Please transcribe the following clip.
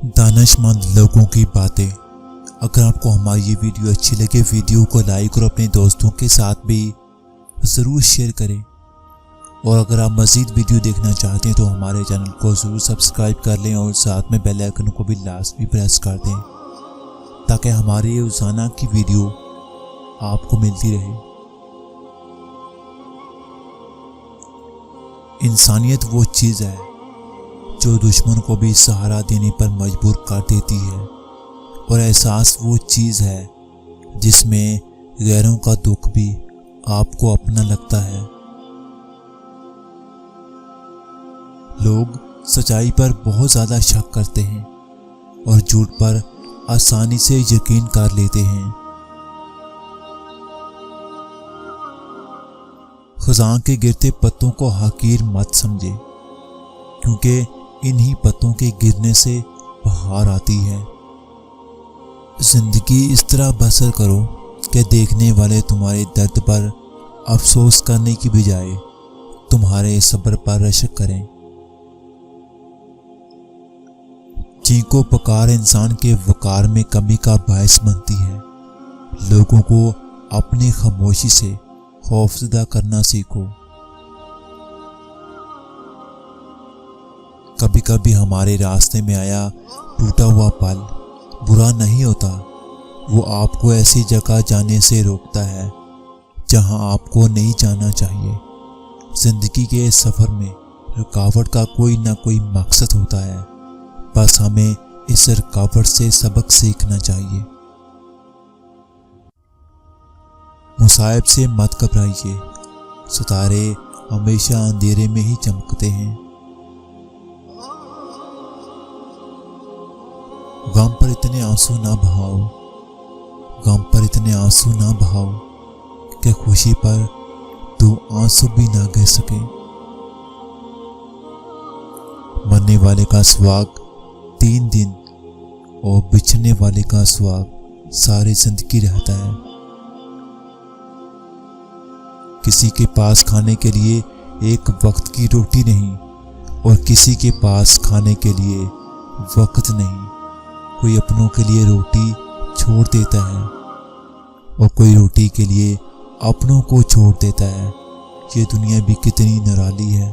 दानिशमंद लोगों की बातें। अगर आपको हमारी ये वीडियो अच्छी लगे, वीडियो को लाइक और अपने दोस्तों के साथ भी ज़रूर शेयर करें। और अगर आप मज़ीद वीडियो देखना चाहते हैं तो हमारे चैनल को ज़रूर सब्सक्राइब कर लें और साथ में बेल आइकन को भी लाजमी प्रेस कर दें ताकि हमारी रोज़ाना की वीडियो आपको मिलती रहे। इंसानियत वो चीज़ है जो दुश्मन को भी सहारा देने पर मजबूर कर देती है, और एहसास वो चीज़ है जिसमें गैरों का दुख भी आपको अपना लगता है। लोग सच्चाई पर बहुत ज़्यादा शक करते हैं और झूठ पर आसानी से यकीन कर लेते हैं। खज़ां के गिरते पत्तों को हकीर मत समझे, क्योंकि इन्हीं पत्तों के गिरने से बहार आती है। जिंदगी इस तरह बसर करो कि देखने वाले तुम्हारे दर्द पर अफसोस करने की बजाय तुम्हारे सब्र पर रशक करें। चीखो पुकार इंसान के वकार में कमी का बायस बनती है। लोगों को अपनी खामोशी से खौफजदा करना सीखो। कभी कभी हमारे रास्ते में आया टूटा हुआ पल बुरा नहीं होता, वो आपको ऐसी जगह जाने से रोकता है जहां आपको नहीं जाना चाहिए। जिंदगी के सफर में रुकावट का कोई ना कोई मकसद होता है, बस हमें इस रुकावट से सबक सीखना चाहिए। मुसाइब से मत घबराइए, सितारे हमेशा अंधेरे में ही चमकते हैं। गम पर इतने आंसू ना बहाओ, गम पर इतने आंसू ना बहाओ कि खुशी पर 2 आंसू भी ना गिर सके। मरने वाले का सुहाग 3 दिन और बिछड़ने वाले का सुहाग सारी जिंदगी रहता है। किसी के पास खाने के लिए एक वक्त की रोटी नहीं और किसी के पास खाने के लिए वक्त नहीं। कोई अपनों के लिए रोटी छोड़ देता है और कोई रोटी के लिए अपनों को छोड़ देता है। ये दुनिया भी कितनी निराली है।